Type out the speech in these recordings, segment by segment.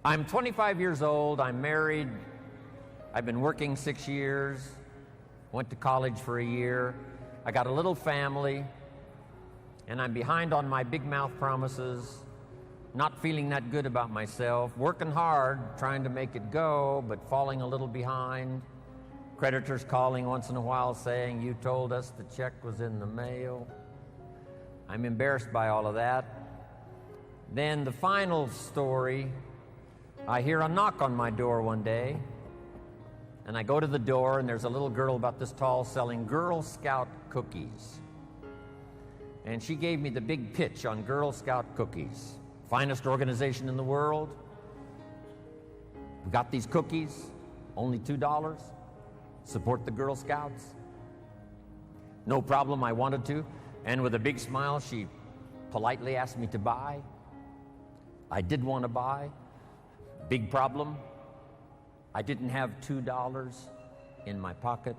I'm 25 years old, I'm married, I've been working 6 years, went to college for a year, I got a little family, and I'm behind on my big mouth promises, not feeling that good about myself, working hard, trying to make it go, but falling a little behind. Creditors calling once in a while saying, "You told us the check was in the mail." I'm embarrassed by all of that. Then the final story, I hear a knock on my door one day, and I go to the door, and there's a little girl about this tall selling Girl Scout cookies. And she gave me the big pitch on Girl Scout cookies. Finest organization in the world. We got these cookies, only $2. Support the Girl Scouts. No problem, I wanted to. And with a big smile, she politely asked me to buy. I did want to buy. Big problem, I didn't have $2 in my pocket.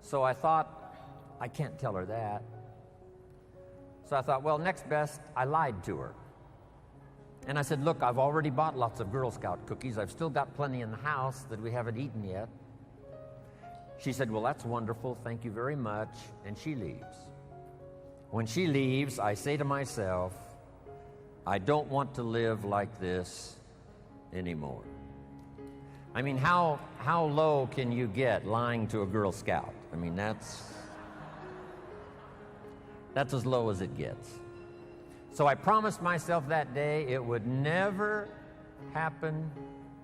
So I thought, I can't tell her that. So I thought, well, next best, I lied to her. And I said, look, I've already bought lots of Girl Scout cookies. I've still got plenty in the house that we haven't eaten yet. She said, well, that's wonderful. Thank you very much. And she leaves. When she leaves, I say to myself, I don't want to live like this anymore. I mean, how low can you get lying to a Girl Scout? I mean, that's as low as it gets. So I promised myself that day it would never happen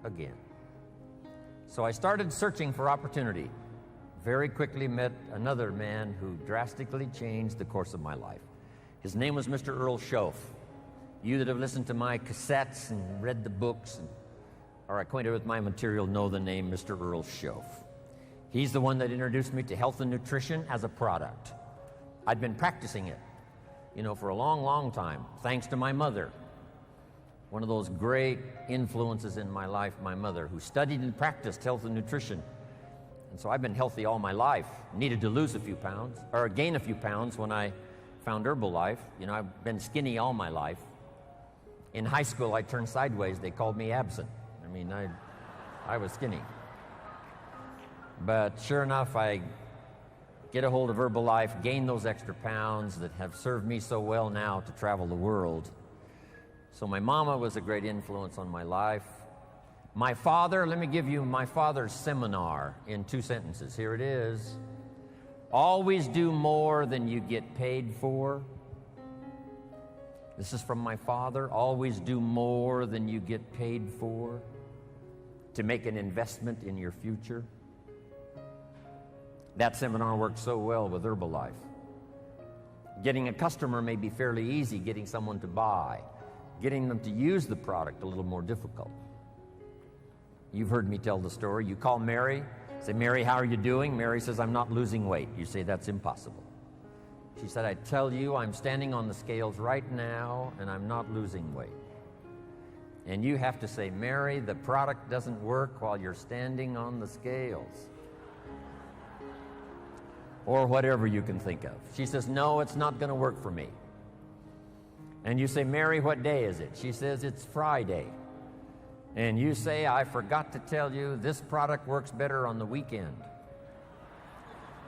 again. So I started searching for opportunity. Very quickly met another man who drastically changed the course of my life. His name was Mr. Earl Schoaf. You that have listened to my cassettes and read the books and are acquainted with my material know the name Mr. Earl Schoaf. He's the one that introduced me to health and nutrition as a product. I'd been practicing it, for a long, long time, thanks to my mother. One of those great influences in my life, my mother, who studied and practiced health and nutrition. And so I've been healthy all my life. Needed to lose a few pounds, or gain a few pounds when I found Herbalife. I've been skinny all my life. In high school, I turned sideways. They called me absent. I was skinny. But sure enough, I get a hold of Herbalife, gain those extra pounds that have served me so well now to travel the world. So my mama was a great influence on my life. My father, let me give you my father's seminar in 2 sentences. Here it is. Always do more than you get paid for. This is from my father. Always do more than you get paid for to make an investment in your future. That seminar worked so well with Herbalife. Getting a customer may be fairly easy, getting someone to buy. Getting them to use the product a little more difficult. You've heard me tell the story. You call Mary, say, Mary, how are you doing? Mary says, I'm not losing weight. You say, that's impossible. She said, I tell you, I'm standing on the scales right now, and I'm not losing weight. And you have to say, Mary, the product doesn't work while you're standing on the scales. Or whatever you can think of. She says, no, it's not going to work for me. And you say, Mary, what day is it? She says, it's Friday. And you say, I forgot to tell you, this product works better on the weekend.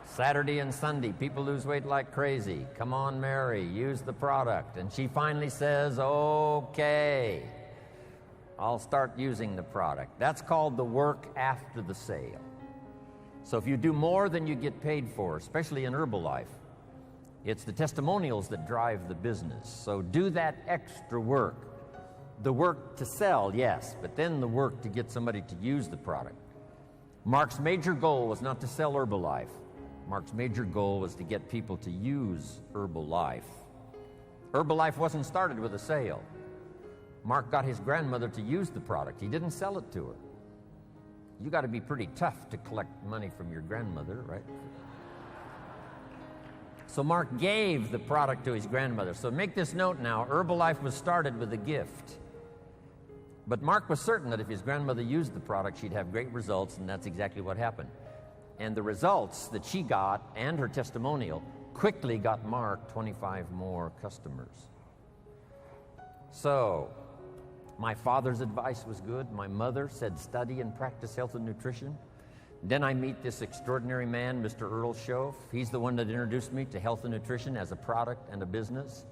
Saturday and Sunday, people lose weight like crazy. Come on, Mary, use the product. And she finally says, okay, I'll start using the product. That's called the work after the sale. So if you do more than you get paid for, especially in Herbalife, it's the testimonials that drive the business. So do that extra work. The work to sell, yes, but then the work to get somebody to use the product. Mark's major goal was not to sell Herbalife. Mark's major goal was to get people to use Herbalife. Herbalife wasn't started with a sale. Mark got his grandmother to use the product. He didn't sell it to her. You got to be pretty tough to collect money from your grandmother, right? So Mark gave the product to his grandmother. So make this note now, Herbalife was started with a gift. But Mark was certain that if his grandmother used the product, she'd have great results, and that's exactly what happened. And the results that she got and her testimonial quickly got Mark 25 more customers. So My father's advice was good. My mother said study and practice health and nutrition. Then I meet this extraordinary man, Mr. Earl Schoaf. He's the one that introduced me to health and nutrition as a product and a business.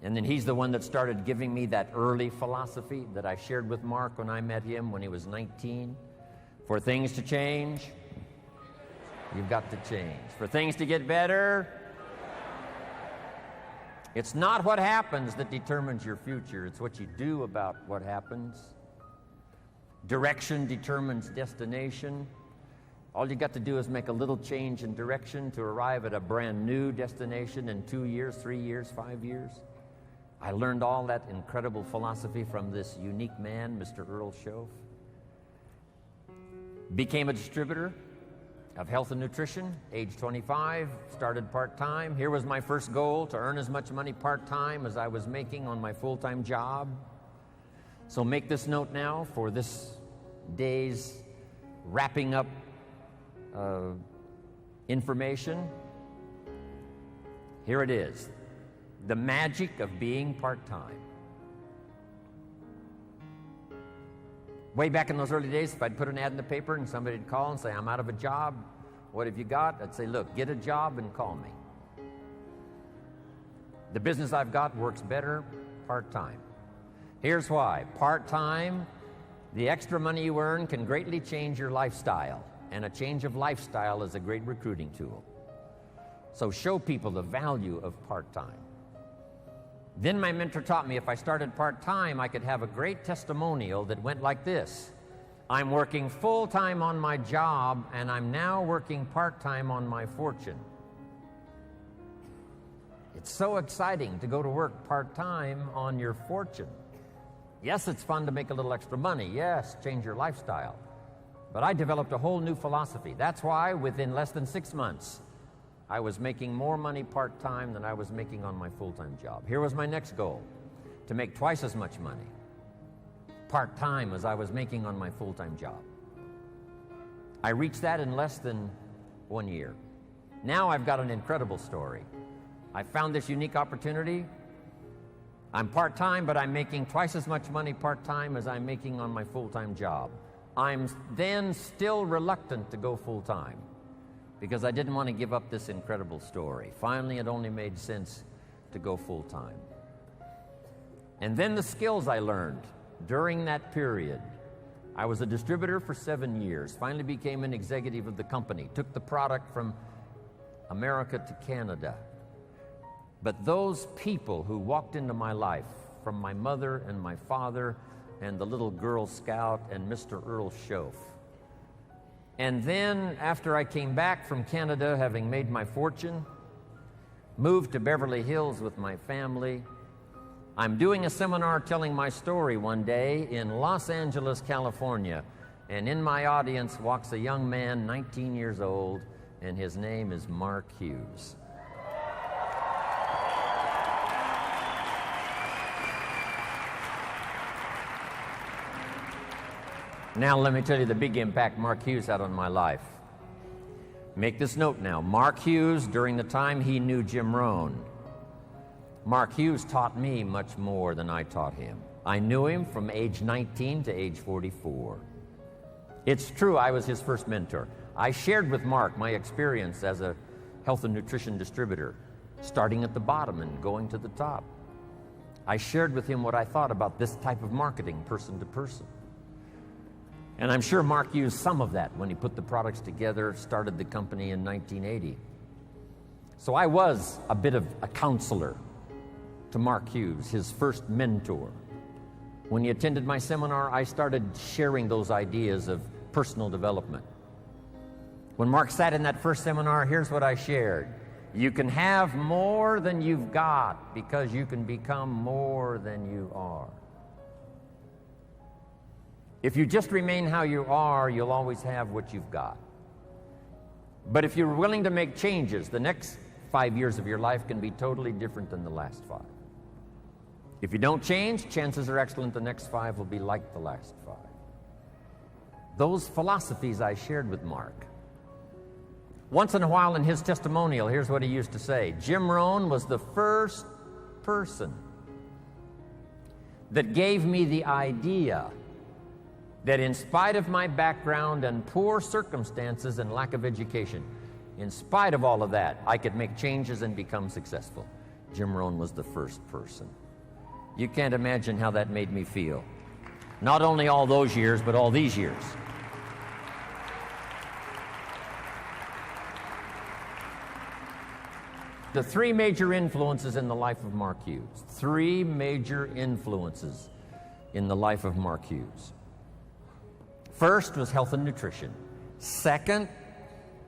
And then he's the one that started giving me that early philosophy that I shared with Mark when I met him when he was 19. For things to change, you've got to change. For things to get better, it's not what happens that determines your future. It's what you do about what happens. Direction determines destination. All you got to do is make a little change in direction to arrive at a brand new destination in 2 years, 3 years, 5 years. I learned all that incredible philosophy from this unique man, Mr. Earl Schoaf. Became a distributor of health and nutrition, age 25, started part-time. Here was my first goal, to earn as much money part-time as I was making on my full-time job. So make this note now for this day's wrapping up information. Here it is, the magic of being part-time. Way back in those early days, if I'd put an ad in the paper and somebody'd call and say, I'm out of a job, what have you got? I'd say, look, get a job and call me. The business I've got works better part-time. Here's why. Part-time, the extra money you earn can greatly change your lifestyle, and a change of lifestyle is a great recruiting tool. So show people the value of part-time. Then my mentor taught me if I started part-time, I could have a great testimonial that went like this. I'm working full-time on my job, and I'm now working part-time on my fortune. It's so exciting to go to work part-time on your fortune. Yes, it's fun to make a little extra money. Yes, change your lifestyle. But I developed a whole new philosophy. That's why within less than 6 months, I was making more money part-time than I was making on my full-time job. Here was my next goal, to make twice as much money part-time as I was making on my full-time job. I reached that in less than 1 year. Now I've got an incredible story. I found this unique opportunity. I'm part-time, but I'm making twice as much money part-time as I'm making on my full-time job. I'm then still reluctant to go full-time, because I didn't want to give up this incredible story. Finally, it only made sense to go full-time. And then the skills I learned during that period. I was a distributor for 7 years, finally became an executive of the company, took the product from America to Canada. But those people who walked into my life, from my mother and my father and the little Girl Scout and Mr. Earl Schoaf, and then, after I came back from Canada, having made my fortune, moved to Beverly Hills with my family, I'm doing a seminar telling my story one day in Los Angeles, California, and in my audience walks a young man, 19 years old, and his name is Mark Hughes. Now let me tell you the big impact Mark Hughes had on my life. Make this note now. Mark Hughes, during the time he knew Jim Rohn, Mark Hughes taught me much more than I taught him. I knew him from age 19 to age 44. It's true, I was his first mentor. I shared with Mark my experience as a health and nutrition distributor, starting at the bottom and going to the top. I shared with him what I thought about this type of marketing, person to person. And I'm sure Mark used some of that when he put the products together, started the company in 1980. So I was a bit of a counselor to Mark Hughes, his first mentor. When he attended my seminar, I started sharing those ideas of personal development. When Mark sat in that first seminar, here's what I shared. You can have more than you've got because you can become more than you are. If you just remain how you are, you'll always have what you've got. But if you're willing to make changes, the next 5 years of your life can be totally different than the last 5. If you don't change, chances are excellent the next 5 will be like the last 5. Those philosophies I shared with Mark. Once in a while in his testimonial, here's what he used to say. Jim Rohn was the first person that gave me the idea that in spite of my background and poor circumstances and lack of education, in spite of all of that, I could make changes and become successful. Jim Rohn was the first person. You can't imagine how that made me feel. Not only all those years, but all these years. The three major influences in the life of Mark Hughes. Three major influences in the life of Mark Hughes. First was health and nutrition. Second,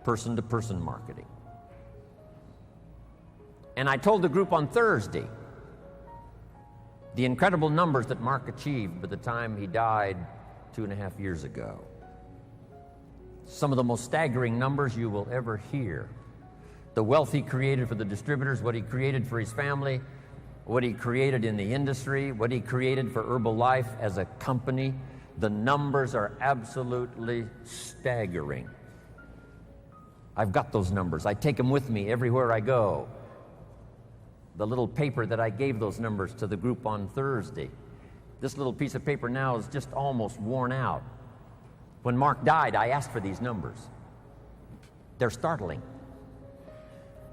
person-to-person marketing. And I told the group on Thursday the incredible numbers that Mark achieved by the time he died 2.5 years ago. Some of the most staggering numbers you will ever hear. The wealth he created for the distributors, what he created for his family, what he created in the industry, what he created for Herbalife as a company. The numbers are absolutely staggering. I've got those numbers. I take them with me everywhere I go. The little paper that I gave those numbers to the group on Thursday. This little piece of paper now is just almost worn out. When Mark died, I asked for these numbers. They're startling.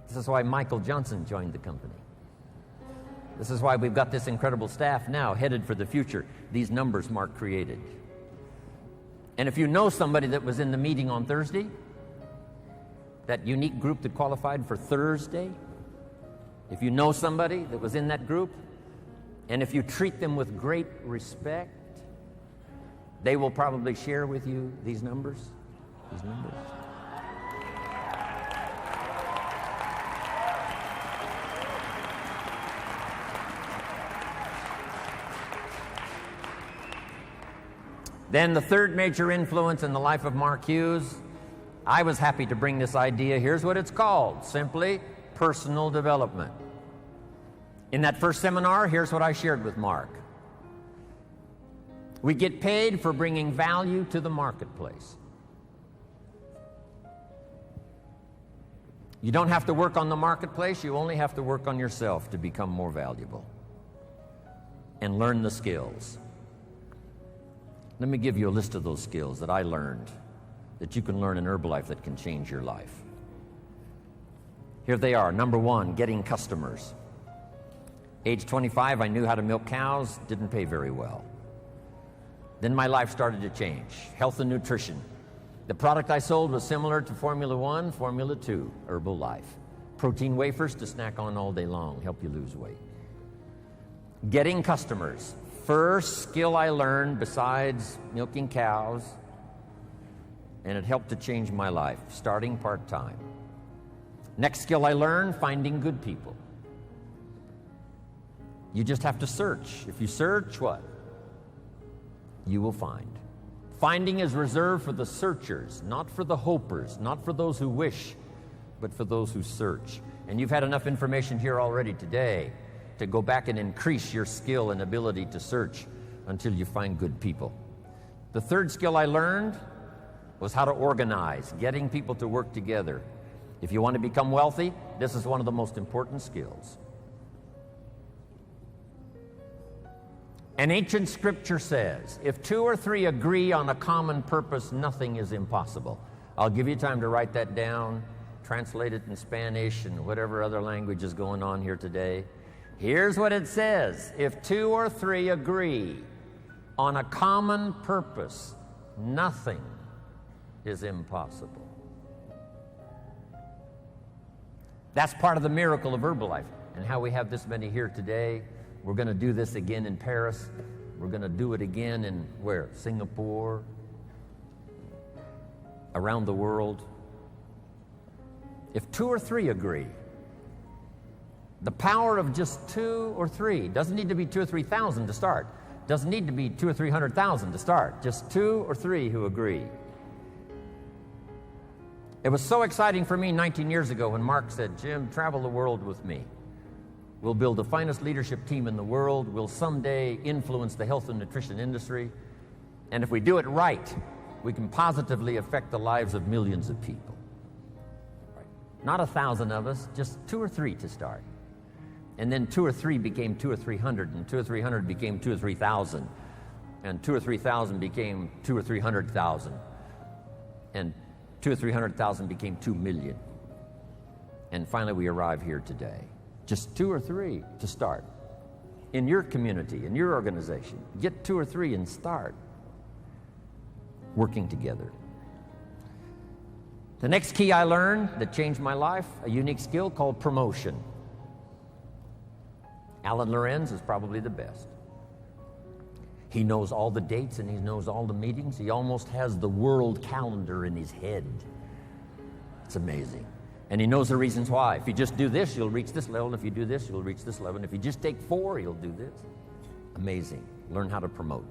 This is why Michael Johnson joined the company. This is why we've got this incredible staff now headed for the future. These numbers Mark created. And if you know somebody that was in the meeting on Thursday, that unique group that qualified for Thursday, if you know somebody that was in that group, and if you treat them with great respect, they will probably share with you these numbers. These numbers. Then the third major influence in the life of Mark Hughes, I was happy to bring this idea. Here's what it's called, simply personal development. In that first seminar, here's what I shared with Mark. We get paid for bringing value to the marketplace. You don't have to work on the marketplace, you only have to work on yourself to become more valuable and learn the skills. Let me give you a list of those skills that I learned that you can learn in Herbalife that can change your life. Here they are. Number one, getting customers. Age 25, I knew how to milk cows, didn't pay very well. Then my life started to change. Health and nutrition. The product I sold was similar to Formula 1, Formula 2, Herbalife. Protein wafers to snack on all day long, help you lose weight. Getting customers. First skill I learned besides milking cows, and it helped to change my life, starting part-time. Next skill I learned, finding good people. You just have to search. If you search, what? You will find. Finding is reserved for the searchers, not for the hopers, not for those who wish, but for those who search. And you've had enough information here already today to go back and increase your skill and ability to search until you find good people. The third skill I learned was how to organize, getting people to work together. If you want to become wealthy, this is one of the most important skills. An ancient scripture says, if two or three agree on a common purpose, nothing is impossible. I'll give you time to write that down, translate it in Spanish and whatever other language is going on here today. Here's what it says. If two or three agree on a common purpose, nothing is impossible. That's part of the miracle of Herbalife and how we have this many here today. We're going to do this again in Paris. We're going to do it again in where? Singapore, around the world. If two or three agree, the power of just two or three, doesn't need to be 2,000 or 3,000 to start. Doesn't need to be 200,000 or 300,000 to start. Just two or three who agree. It was so exciting for me 19 years ago when Mark said, Jim, travel the world with me. We'll build the finest leadership team in the world. We'll someday influence the health and nutrition industry. And if we do it right, we can positively affect the lives of millions of people. Right. Not 1,000 of us, just 2 or 3 to start. And then 2 or 3 became 2 or 300, and 2 or 300 became 2 or 3,000, and 2 or 3,000 became 2 or 300,000, and 2 or 300,000 became 2 million. And finally we arrive here today. Just 2 or 3 to start. In your community, in your organization, get 2 or 3 and start working together. The next key I learned that changed my life, a unique skill called promotion. Alan Lorenz is probably the best. He knows all the dates and he knows all the meetings. He almost has the world calendar in his head. It's amazing. And he knows the reasons why. If you just do this, you'll reach this level. And if you do this, you'll reach this level. And if you just take 4, you'll do this. Amazing. Learn how to promote.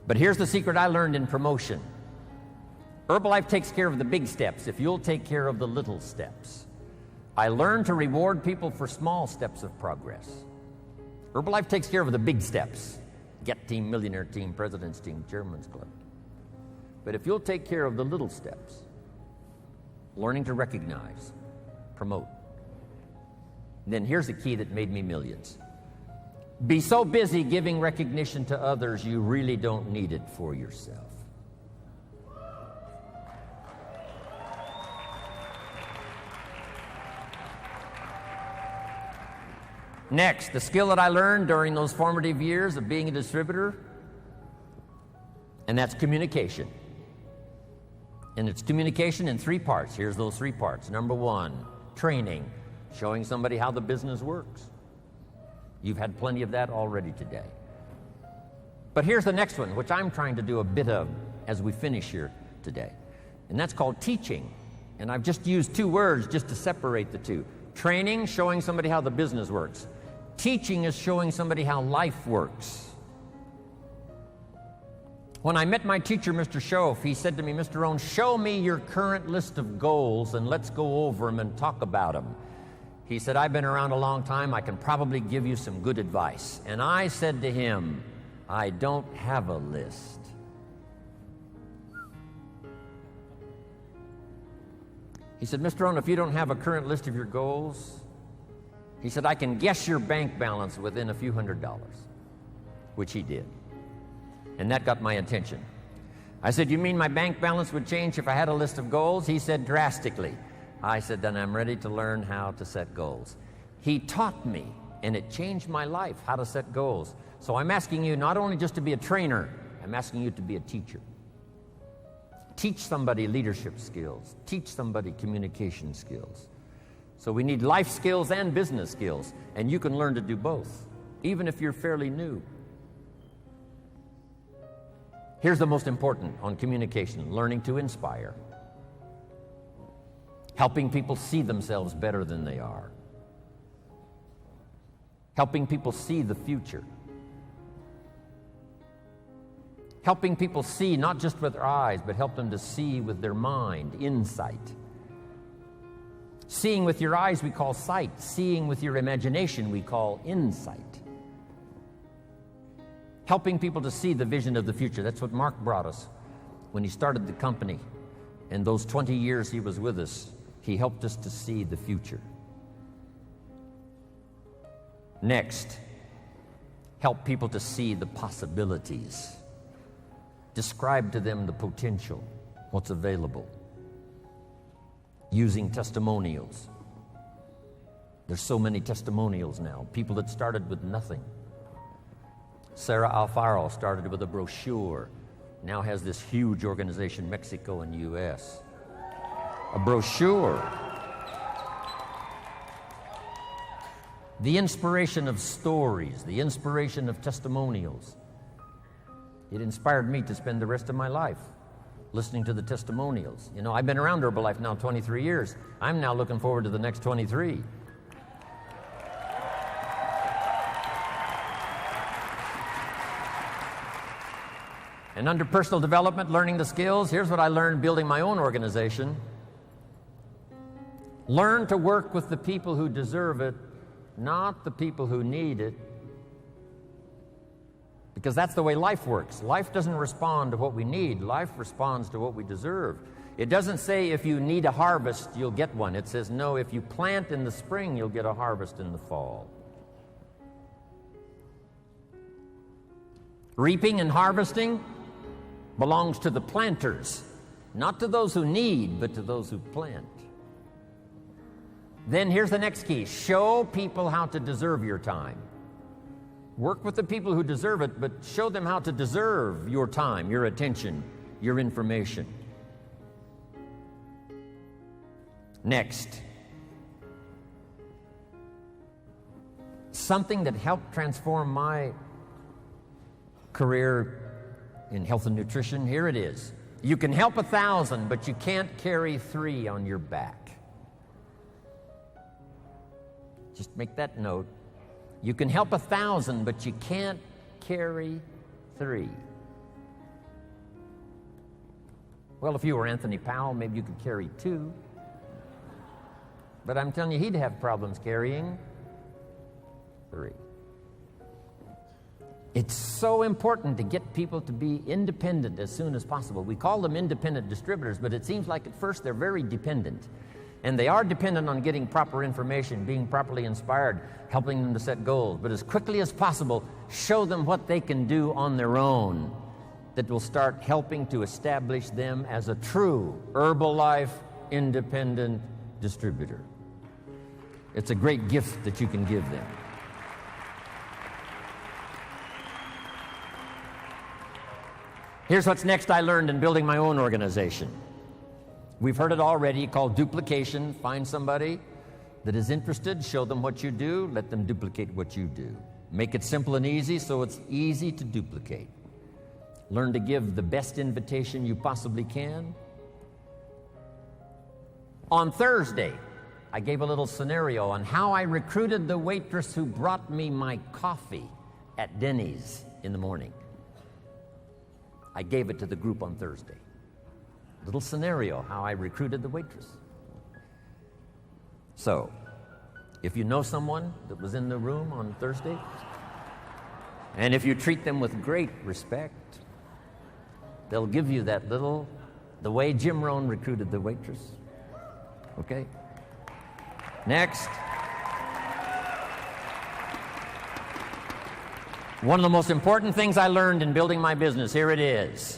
But here's the secret I learned in promotion. Herbalife takes care of the big steps if you'll take care of the little steps. I learned to reward people for small steps of progress. Herbalife takes care of the big steps. Get team, millionaire team, president's team, chairman's club. But if you'll take care of the little steps, learning to recognize, promote, then here's the key that made me millions. Be so busy giving recognition to others, you really don't need it for yourself. Next, the skill that I learned during those formative years of being a distributor, and that's communication. And it's communication in 3 parts. Here's those 3 parts. Number 1, training, showing somebody how the business works. You've had plenty of that already today. But here's the next one, which I'm trying to do a bit of as we finish here today. And that's called teaching. And I've just used 2 words just to separate the 2. Training, showing somebody how the business works. Teaching is showing somebody how life works. When I met my teacher, Mr. Schoaf, he said to me, Mr. Rohn, show me your current list of goals and let's go over them and talk about them. He said, I've been around a long time. I can probably give you some good advice. And I said to him, I don't have a list. He said, Mr. Rohn, if you don't have a current list of your goals, he said, I can guess your bank balance within a few $100s, which he did. And that got my attention. I said, you mean my bank balance would change if I had a list of goals? He said, drastically. I said, then I'm ready to learn how to set goals. He taught me, and it changed my life, how to set goals. So I'm asking you not only just to be a trainer, I'm asking you to be a teacher. Teach somebody leadership skills. Teach somebody communication skills. So we need life skills and business skills, and you can learn to do both, even if you're fairly new. Here's the most important on communication, learning to inspire. Helping people see themselves better than they are. Helping people see the future. Helping people see not just with their eyes, but help them to see with their mind, insight. Seeing with your eyes we call sight. Seeing with your imagination we call insight. Helping people to see the vision of the future. That's what Mark brought us when he started the company. And those 20 years he was with us, he helped us to see the future. Next, help people to see the possibilities. Describe to them the potential, what's available. Using testimonials. There's so many testimonials now. People that started with nothing. Sarah Alfaro started with a brochure. Now has this huge organization, Mexico and U.S. A brochure. The inspiration of stories, the inspiration of testimonials. It inspired me to spend the rest of my life listening to the testimonials. You know, I've been around Herbalife now 23 years. I'm now looking forward to the next 23. And under personal development, learning the skills, here's what I learned building my own organization. Learn to work with the people who deserve it, not the people who need it. Because that's the way life works. Life doesn't respond to what we need. Life responds to what we deserve. It doesn't say if you need a harvest, you'll get one. It says, no, if you plant in the spring, you'll get a harvest in the fall. Reaping and harvesting belongs to the planters, not to those who need, but to those who plant. Then here's the next key. Show people how to deserve your time. Work with the people who deserve it, but show them how to deserve your time, your attention, your information. Next, something that helped transform my career in health and nutrition, here it is. You can help 1,000, but you can't carry 3 on your back. Just make that note. You can help 1,000, but you can't carry 3. Well, if you were Anthony Powell, maybe you could carry 2. But I'm telling you, he'd have problems carrying 3. It's so important to get people to be independent as soon as possible. We call them independent distributors, but it seems like at first they're very dependent. And they are dependent on getting proper information, being properly inspired, helping them to set goals. But as quickly as possible, show them what they can do on their own that will start helping to establish them as a true Herbalife independent distributor. It's a great gift that you can give them. Here's what's next I learned in building my own organization. We've heard it already, called duplication. Find somebody that is interested, show them what you do, let them duplicate what you do. Make it simple and easy so it's easy to duplicate. Learn to give the best invitation you possibly can. On Thursday, I gave a little scenario on how I recruited the waitress who brought me my coffee at Denny's in the morning. I gave it to the group on Thursday. Little scenario, how I recruited the waitress. So, if you know someone that was in the room on Thursday, and if you treat them with great respect, they'll give you that little, the way Jim Rohn recruited the waitress. Okay? Next. One of the most important things I learned in building my business, here it is.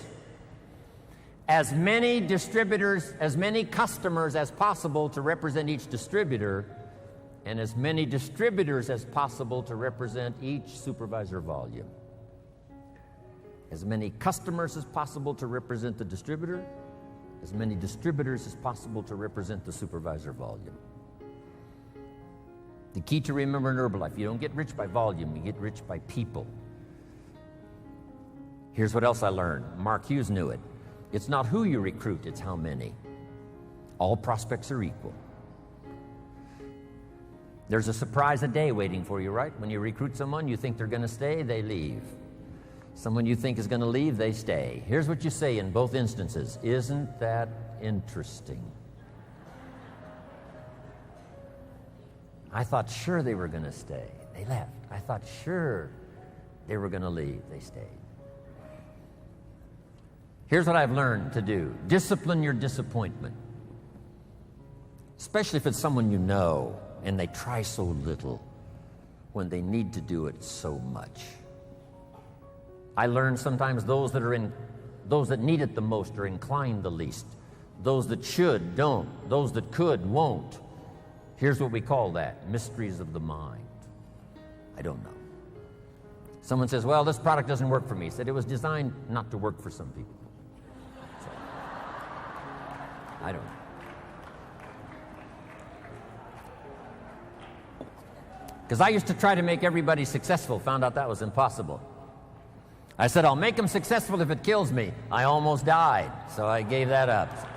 As many distributors, as many customers as possible to represent each distributor, and as many distributors as possible to represent each supervisor volume. As many customers as possible to represent the distributor, as many distributors as possible to represent the supervisor volume. The key to remember in Herbalife, you don't get rich by volume, you get rich by people. Here's what else I learned. Mark Hughes knew it. It's not who you recruit, it's how many. All prospects are equal. There's a surprise a day waiting for you, right? When you recruit someone, you think they're going to stay, they leave. Someone you think is going to leave, they stay. Here's what you say in both instances. Isn't that interesting? I thought sure they were going to stay. They left. I thought sure they were going to leave. They stayed. Here's what I've learned to do. Discipline your disappointment. Especially if it's someone you know and they try so little when they need to do it so much. I learned sometimes those that need it the most are inclined the least. Those that should, don't. Those that could, won't. Here's what we call that, mysteries of the mind. I don't know. Someone says, well, this product doesn't work for me. He said it was designed not to work for some people. So, I don't know. Because I used to try to make everybody successful, found out that was impossible. I said, I'll make them successful if it kills me. I almost died, so I gave that up.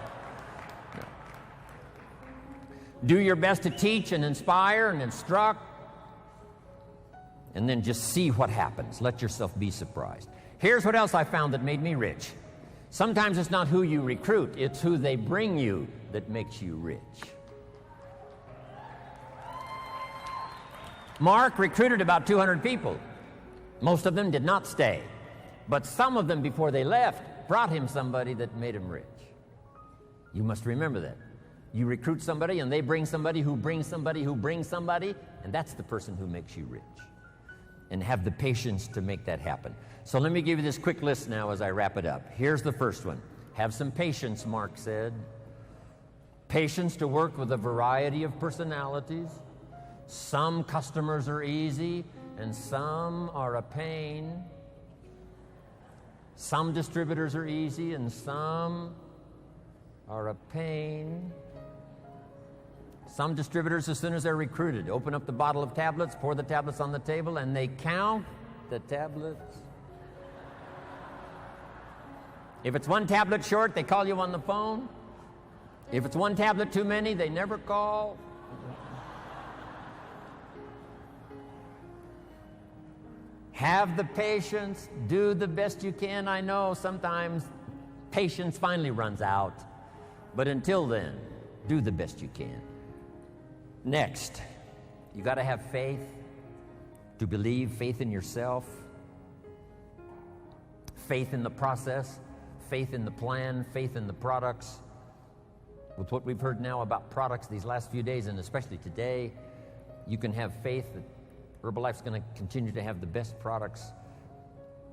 Do your best to teach and inspire and instruct, and then just see what happens. Let yourself be surprised. Here's what else I found that made me rich. Sometimes it's not who you recruit, it's who they bring you that makes you rich. Mark recruited about 200 people. Most of them did not stay. But some of them, before they left, brought him somebody that made him rich. You must remember that. You recruit somebody, and they bring somebody who brings somebody who brings somebody, and that's the person who makes you rich. and have the patience to make that happen. So let me give you this quick list now as I wrap it up. Here's the first one. Have some patience, Mark said. Patience to work with a variety of personalities. Some customers are easy and some are a pain. Some distributors are easy and some are a pain. Some distributors, as soon as they're recruited, open up the bottle of tablets, pour the tablets on the table, and they count the tablets. If it's one tablet short, they call you on the phone. If it's one tablet too many, they never call. Have the patience, do the best you can. I know sometimes patience finally runs out, but until then, do the best you can. Next, you got to have faith to believe, faith in yourself, faith in the process, faith in the plan, faith in the products. With what we've heard now about products these last few days, and especially today, you can have faith that Herbalife's going to continue to have the best products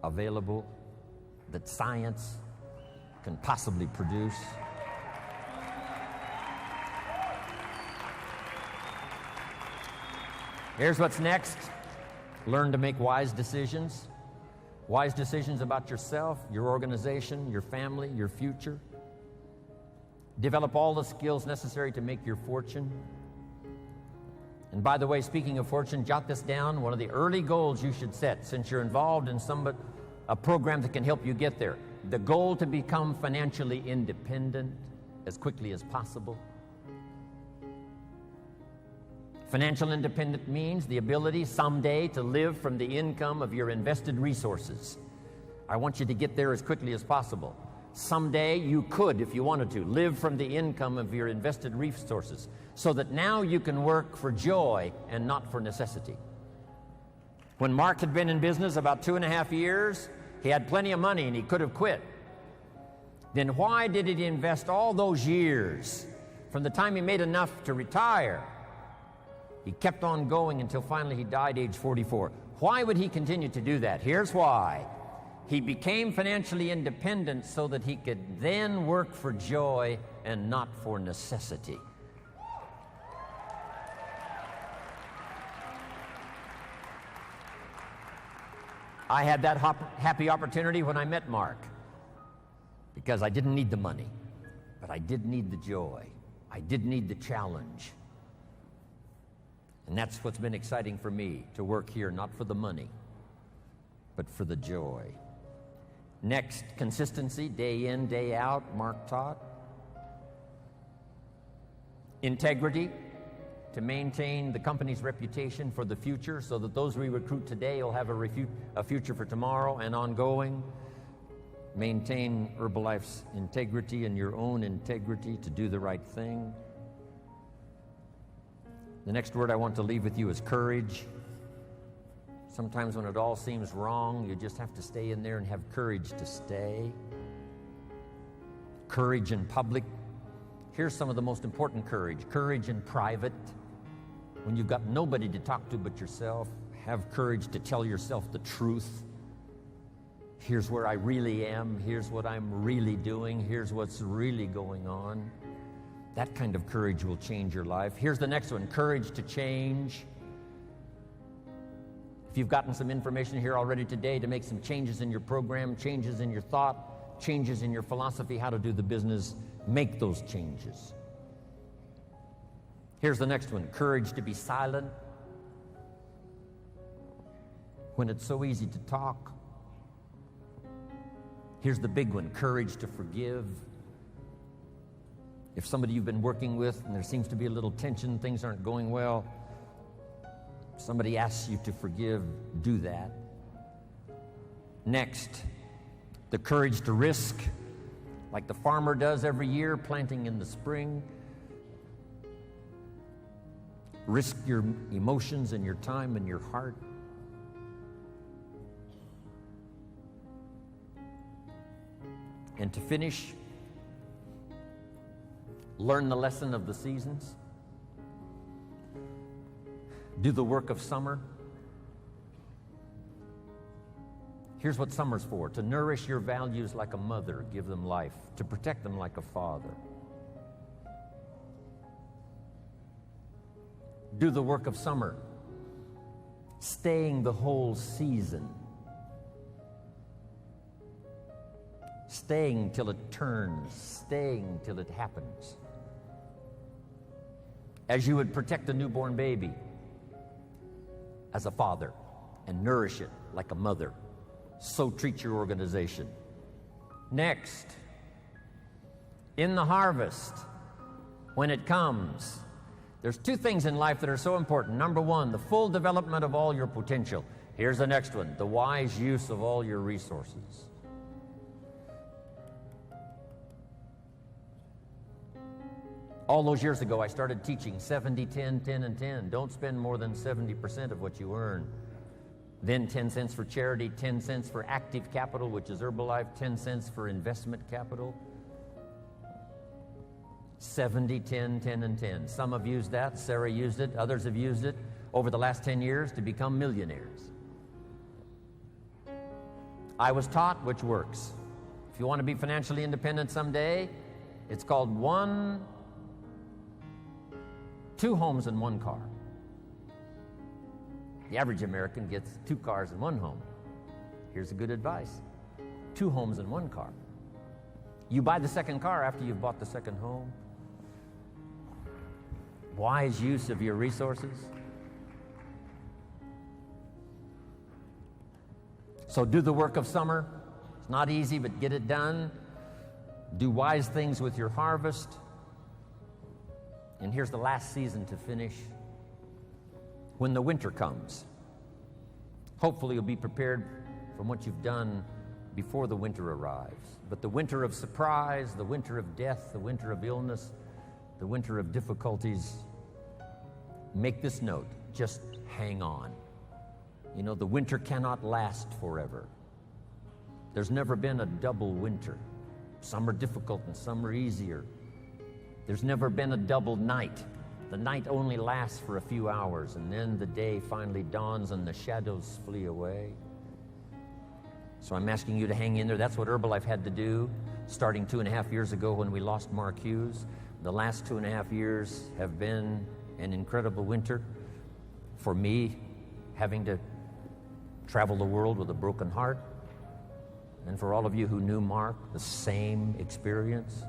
available that science can possibly produce. Here's what's next. Learn to make wise decisions. Wise decisions about yourself, your organization, your family, your future. Develop all the skills necessary to make your fortune. And by the way, speaking of fortune, jot this down. One of the early goals you should set, since you're involved in a program that can help you get there. The goal to become financially independent as quickly as possible. Financial independence means the ability someday to live from the income of your invested resources. I want you to get there as quickly as possible. Someday you could, if you wanted to, live from the income of your invested resources so that now you can work for joy and not for necessity. When Mark had been in business about 2.5 years, he had plenty of money and he could have quit. Then why did he invest all those years from the time he made enough to retire? He kept on going until finally he died age 44. Why would he continue to do that? Here's why. He became financially independent so that he could then work for joy and not for necessity. I had that happy opportunity when I met Mark because I didn't need the money, but I did need the joy. I did need the challenge. And that's what's been exciting for me, to work here, not for the money, but for the joy. Next, consistency, day in, day out, Mark taught. Integrity, to maintain the company's reputation for the future so that those we recruit today will have a future for tomorrow and ongoing. Maintain Herbalife's integrity and your own integrity to do the right thing. The next word I want to leave with you is courage. Sometimes when it all seems wrong, you just have to stay in there and have courage to stay. Courage in public. Here's some of the most important courage. Courage in private. When you've got nobody to talk to but yourself, have courage to tell yourself the truth. Here's where I really am. Here's what I'm really doing. Here's what's really going on. That kind of courage will change your life. Here's the next one, courage to change. If you've gotten some information here already today to make some changes in your program, changes in your thought, changes in your philosophy, how to do the business, make those changes. Here's the next one, courage to be silent when it's so easy to talk. Here's the big one, courage to forgive. If somebody you've been working with and there seems to be a little tension, things aren't going well, somebody asks you to forgive, do that. Next, the courage to risk, like the farmer does every year, planting in the spring. Risk your emotions and your time and your heart. And to finish, learn the lesson of the seasons. Do the work of summer. Here's what summer's for: to nourish your values like a mother, give them life, to protect them like a father. Do the work of summer, staying the whole season, staying till it turns, staying till it happens. As you would protect a newborn baby as a father and nourish it like a mother, so treat your organization. Next, in the harvest, when it comes, there's two things in life that are so important. Number one, the full development of all your potential. Here's the next one: the wise use of all your resources. All those years ago, I started teaching 70, 10, 10, and 10. Don't spend more than 70% of what you earn. Then 10 cents for charity, 10 cents for active capital, which is Herbalife, 10 cents for investment capital. 70, 10, 10, and 10. Some have used that. Sarah used it. Others have used it over the last 10 years to become millionaires. I was taught which works. If you want to be financially independent someday, it's called two homes and one car. The average American gets 2 cars and 1 home. Here's a good advice: 2 homes and 1 car. You buy the second car after you've bought the second home. Wise use of your resources. So do the work of summer. It's not easy, but get it done. Do wise things with your harvest. And here's the last season to finish. When the winter comes, hopefully you'll be prepared from what you've done before the winter arrives. But the winter of surprise, the winter of death, the winter of illness, the winter of difficulties, make this note: just hang on. You know, the winter cannot last forever. There's never been a double winter. Some are difficult and some are easier. There's never been a double night. The night only lasts for a few hours, and then the day finally dawns and the shadows flee away. So I'm asking you to hang in there. That's what Herbalife had to do starting 2.5 years ago when we lost Mark Hughes. The last 2.5 years have been an incredible winter for me, having to travel the world with a broken heart. And for all of you who knew Mark, the same experience.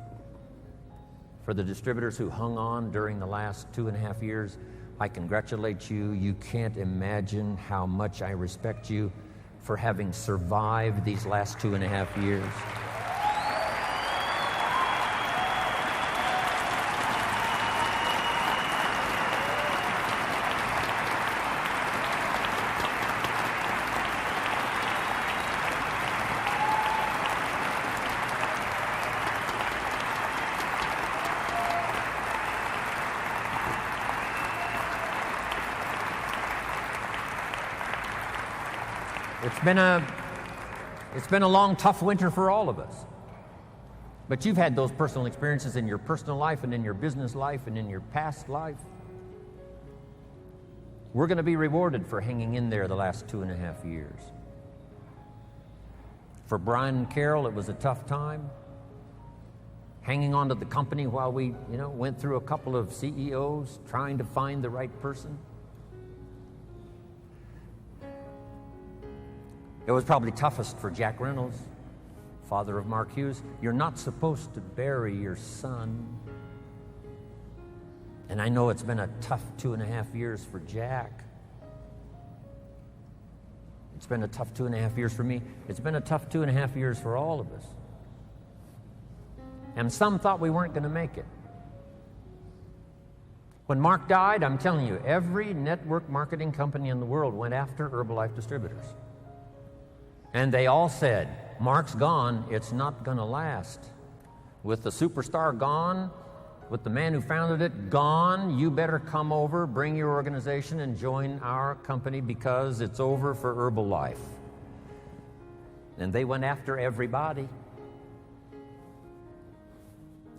For the distributors who hung on during the last 2.5 years, I congratulate you. You can't imagine how much I respect you for having survived these last 2.5 years. It's been a long, tough winter for all of us. But you've had those personal experiences in your personal life and in your business life and in your past life. We're going to be rewarded for hanging in there the last 2.5 years. For Brian and Carol, it was a tough time. Hanging on to the company while we, went through a couple of CEOs trying to find the right person. It was probably toughest for Jack Reynolds, father of Mark Hughes. You're not supposed to bury your son. And I know it's been a tough 2.5 years for Jack. It's been a tough 2.5 years for me. It's been a tough 2.5 years for all of us. And some thought we weren't going to make it. When Mark died, I'm telling you, every network marketing company in the world went after Herbalife distributors. And they all said, Mark's gone, it's not going to last. With the superstar gone, with the man who founded it gone, you better come over, bring your organization, and join our company because it's over for Herbalife. And they went after everybody.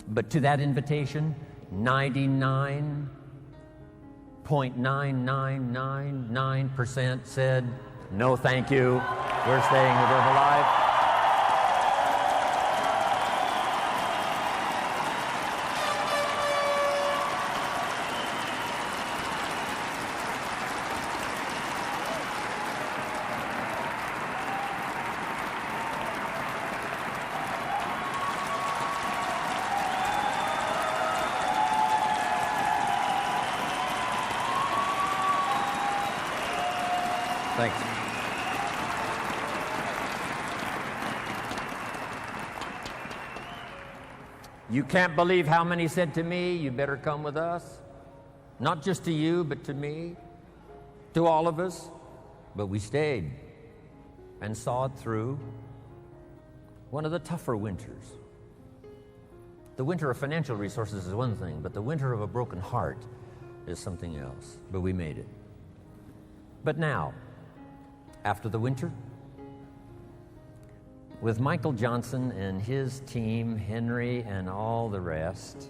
But to that invitation, 99.9999% said, no thank you. We're staying with Herbalife. Thanks. You can't believe how many said to me, you better come with us. Not just to you, but to me, to all of us. But we stayed and saw it through. One of the tougher winters. The winter of financial resources is one thing, but the winter of a broken heart is something else. But we made it. But now, after the winter, with Michael Johnson and his team, Henry and all the rest,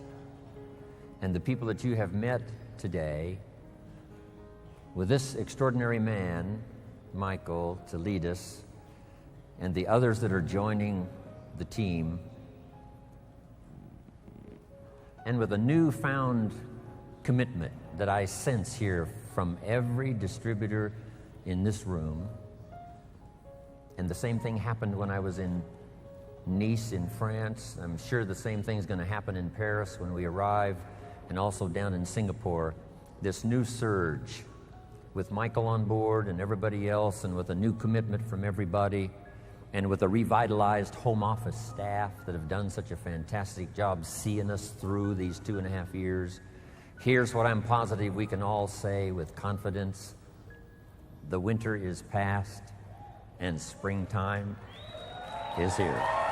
and the people that you have met today, with this extraordinary man, Michael, to lead us, and the others that are joining the team, and with a newfound commitment that I sense here from every distributor in this room. And the same thing happened when I was in Nice in France. I'm sure the same thing is going to happen in Paris when we arrive, and also down in Singapore. This new surge with Michael on board and everybody else, and with a new commitment from everybody, and with a revitalized home office staff that have done such a fantastic job seeing us through these 2.5 years. Here's what I'm positive we can all say with confidence. The winter is past and springtime is here.